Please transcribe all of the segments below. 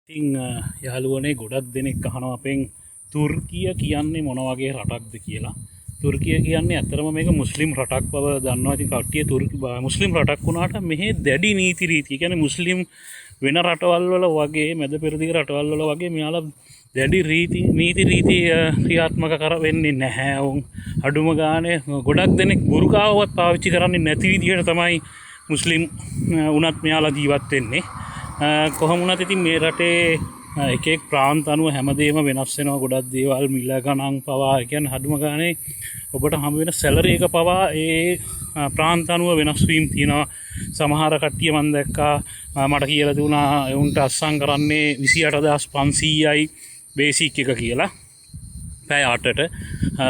ඉතින් යාළුවනේ ගොඩක් දෙනෙක් අහනවා අපෙන් තුර්කිය කියන්නේ මොන වගේ රටක්ද කියලා. තුර්කිය කියන්නේ ඇත්තටම මේක මුස්ලිම් රටක් බව දන්නවා. ඉතින් කට්ටිය මුස්ලිම් රටක් වුණාට මෙහි දැඩි නීති රීති. කියන්නේ මුස්ලිම් වෙන රටවල් වල වගේ මැද පෙරදිග රටවල් වල වගේ මෙයාලා දැඩි නීති රීති ක්‍රියාත්මක වෙන්නේ නැහැ. උන් අඩුම ගානේ ගොඩක් දෙනෙක් බුර්කාවවත් පාවිච්චි කරන්නේ නැති විදිහට තමයි මුස්ලිම් උනත් මෙයාලා ජීවත් වෙන්නේ. කොහොම වුණත් ඉතින් මේ රටේ එක එක් ප්‍රාන්ත අනුව හැමදේම වෙනස් වෙනවා. ගොඩක් දේවල් මිල ගණන් පවා කියන්නේ අඩුම ගානේ ඔබට හම් වෙන සැලරි එක පවා ඒ ප්‍රාන්ත අනුව වෙනස් වීම තියෙනවා. සමහර කට්ටිය මම දැක්කා මට කියලා දුනා උන්ට අස්සම් කරන්නේ 28500යි බේසික් එක කියලා පැය 8ට.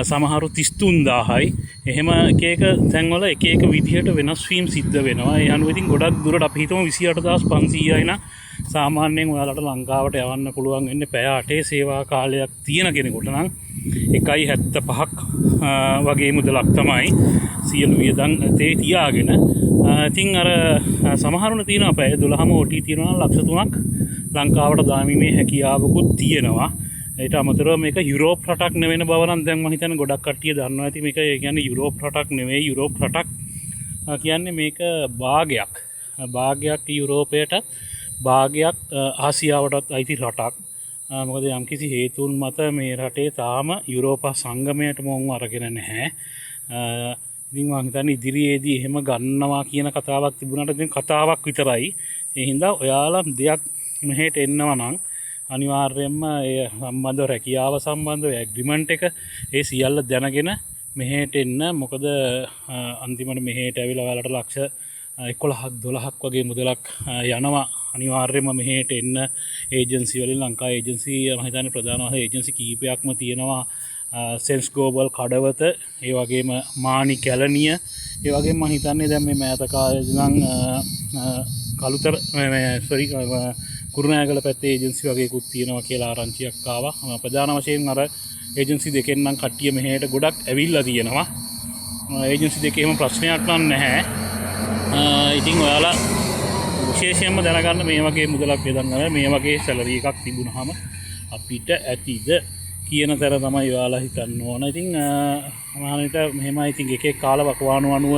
සමහරු 33000යි. එහෙම එක එක තැන්වල එක එක විදිහට වෙනස් වීම සිද්ධ වෙනවා. ඒ අනුව ඉතින් ගොඩක් දුරට අපි හිතමු 28500යි නම් සාමාන්‍යයෙන් ඔයාලට ලංකාවට යවන්න පුළුවන් වෙන්නේ පැය 8 සේවා කාලයක් තියෙන කෙනෙකුට නම් 1.75ක් වගේ මුදලක් තමයි සියලු වියදම් තේ තියාගෙන. ඉතින් අර සමහරුන තියෙනවා පැය 12ම OT තියෙනවා නම් ලක්ෂ 3ක් ලංකාවට දාමීමේ හැකියාවකුත් තියෙනවා. ඒට අමතරව මේක යුරෝප් රටක් නෙවෙන බව නම් දැන් මම හිතන්නේ ගොඩක් කට්ටිය දන්නවා ඇති. මේක කියන්නේ යුරෝප් රටක් නෙවෙයි. යුරෝප් රටක් කියන්නේ මේක භාගයක් යුරෝපයට භාගයක් ආසියාවටත් අයිති රටක්. මොකද යම්කිසි හේතුන් මත මේ රටේ තාම යුරෝපා සංගමයට මොවුන් අරගෙන නැහැ. ඉතින් මම හිතන්නේ ඉදිරියේදී එහෙම ගන්නවා කියන කතාවක් තිබුණාට ඉතින් කතාවක් විතරයි. ඒ හින්දා ඔයාලා දෙයක් මෙහෙට එන්නවා නම් අනිවාර්යයෙන්ම ඒ සම්බන්ධ රැකියාව සම්බන්ධ ඇග්‍රිමන්ට් එක ඒ සියල්ල දැනගෙන මෙහෙට එන්න. මොකද අන්තිමට මෙහෙට ඇවිල්ලා ඔයාලට ලක්ෂ 11ක් 12ක් වගේ මුදලක් යනවා. අනිවාර්යයෙන්ම මෙහෙට එන්න ඒජන්සි වලින් ලංකා ඒජන්සි මම හිතන්නේ ප්‍රධාන ඒජන්සි කීපයක්ම තියෙනවා. සෙන්ස් ග්ලෝබල් කඩවත, ඒ වගේම මානි කැලණිය, ඒ වගේම මම හිතන්නේ දැන් මේ මෑත කාලේ ඉඳන් කලුතර කුරුණෑගල පැත්තේ ඒජන්සි වගේකුත් තියෙනවා කියලා ආරංචියක් ආවා. ප්‍රධාන වශයෙන් අර ඒජන්සි දෙකෙන් නම් කට්ටිය මෙහෙට ගොඩක් ඇවිල්ලා තියෙනවා. ඒජන්සි දෙකේම ප්‍රශ්නයක් නම් නැහැ. ඉතින් ඔයාලා විශේෂයෙන්ම දැනගන්න මේ වගේ මුදලක් යදන්න මේ වගේ සැලරි එකක් තිබුණාම අපිට ඇතිද කියන තැන තමයි ඔයාලා හිතන්න ඕන. ඉතින් සමහරවිට මෙහෙමයි. ඉතින් එක එක කාල වකවානු අනුව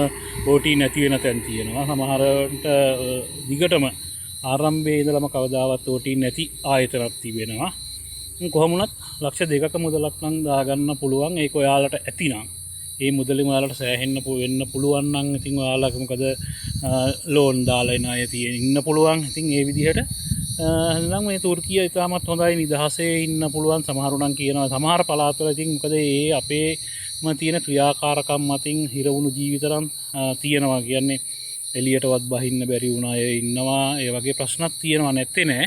OT නැති වෙන තැන් තියෙනවා. සමහරවිට දිගටම ආරම්භයේ ඉඳලම කවදාවත් OT නැති ආයතනක් තිබෙනවා. කොහොම වුණත් ලක්ෂ 2ක මුදලක් නම් දාගන්න පුළුවන්. ඒක ඔයාලට ඇතිනම් ඒ මුදලින් ඔයාලට සෑහෙන්න වෙන්න පුළුවන් නම් ඉතින් ඔයාලා මොකද ලෝන් දාලා එන අය තියෙන ඉන්න පුළුවන්. ඉතින් ඒ විදිහට නම් මේ තුර්කිය ඉතාමත් හොඳයි. නිදහසේ ඉන්න පුළුවන්. සමහරු නම් කියනවා සමහර පළාත්වල ඉතින් මොකද ඒ අපේම තියෙන ක්‍රියාකාරකම් මතින් හිරවුණු ජීවිතරම් තියෙනවා. කියන්නේ එළියටවත් බහින්න බැරි වුණ අය ඉන්නවා. ඒ වගේ ප්‍රශ්නක් තියෙනවා නැත්තේ නෑ.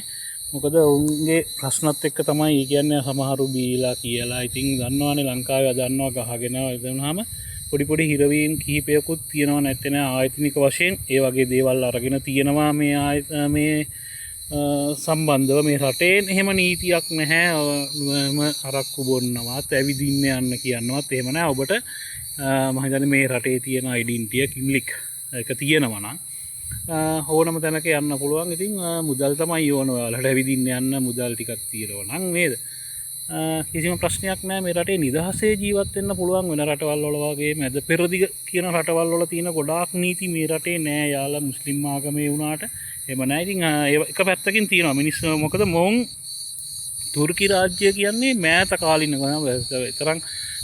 මොකද උන්ගේ ප්‍රශ්නත් එක්ක තමයි කියන්නේ සමහරු බීලා කියලා. ඉතින් දන්නවනේ ලංකාවේ දන්නවා ගහගෙන ඉඳනවාම පොඩි පොඩි හිරවීම් කිහිපයකුත් තියෙනවා නැත්තේ නෑ. ආයතනික වශයෙන් ඒ වගේ දේවල් අරගෙන තියෙනවා මේ සම්බන්ධව. මේ රටේ එහෙම නීතියක් නැහැ. අරක්කු බොන්නවත් ඇවිදින්න යන්න කියනවත් එහෙම නෑ. ඔබට මම හිතන්නේ මේ රටේ තියෙන ඩෙන්ටිටිය කිම්ලික් එක තියෙනවා නම් ඕනම තැනක යන්න පුළුවන්. ඉතින් මුදල් තමයි ඕන ඔයාලට ඇවිදින්න යන්න මුදල් ටිකක් තියෙනවා නම් නේද? කිසිම ප්‍රශ්නයක් නැහැ. මේ රටේ නිදහසේ ජීවත් වෙන්න පුළුවන්. වෙන රටවල් වල වගේ මැද පෙරදිග කියන රටවල් වල තියෙන ගොඩාක් නීති මේ රටේ නෑ. යාලා මුස්ලිම් ආගමේ වුණාට එහෙම නෑ. ඉතින් එක පැත්තකින් තියෙනවා මිනිස්සු. මොකද මොවුන් තුර්කි රාජ්‍ය කියන්නේ මෑත කාලින තරම්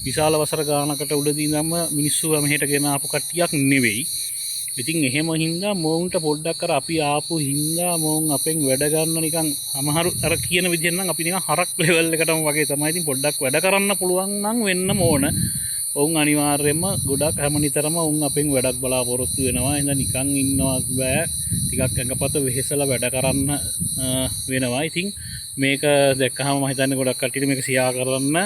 විශාල වසර ගානකට උඩදී ඉඳන්ම මිනිස්සු මෙහෙට ගෙන ආපු කට්ටියක් නෙවෙයි. ඉතින් එහෙම හින්දා මොවුන්ට පොඩ්ඩක් අර අපි ආපු හින්දා මොවුන් අපෙන් වැඩ ගන්න නිකන් සමහරු අර කියන විදිහෙන් නම් අපි නිකන් හරක් ලෙවල් එකටම වගේ තමයි. ඉතින් පොඩ්ඩක් වැඩ කරන්න පුළුවන් නම් වෙන්නම ඕන. ඔවුන් අනිවාර්යයෙන්ම ගොඩක් හැමනිතරම ඔවුන් අපෙන් වැඩක් බලාපොරොත්තු වෙනවා. එහෙනම් නිකන් ඉන්නවත් බෑ. ටිකක් ඇඟපත වෙහෙසලා වැඩ කරන්න වෙනවා. ඉතින් මේක දැක්කහම මම හිතන්නේ ගොඩක් කට්ටියට මේක ෂෙයා කරන්න.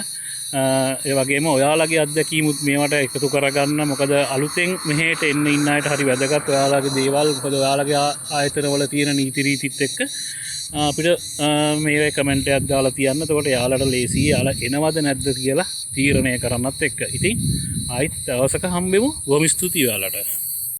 ඒ වගේම ඔයාලගේ අත්දැකීමුත් මේවට එකතු කරගන්න. මොකද අලුතෙන් මෙහෙට එන්න ඉන්න අයට හරි වැදගත් ඔයාලගේ දේවල්. මොකද ඔයාලගේ ආයතනවල තියෙන නීති රීතිත් එක්ක අපිට මේ කමෙන්ට් එකක් දාලා තියන්න. එතකොට යාළුවට ලේසියි යාළුවා එනවද නැද්ද කියලා තීරණය කරන්නත් එක්ක. ඉතින් ආයිත් දවසක හම්බෙමු. බොහොම ස්තුතියි ඔයාලට.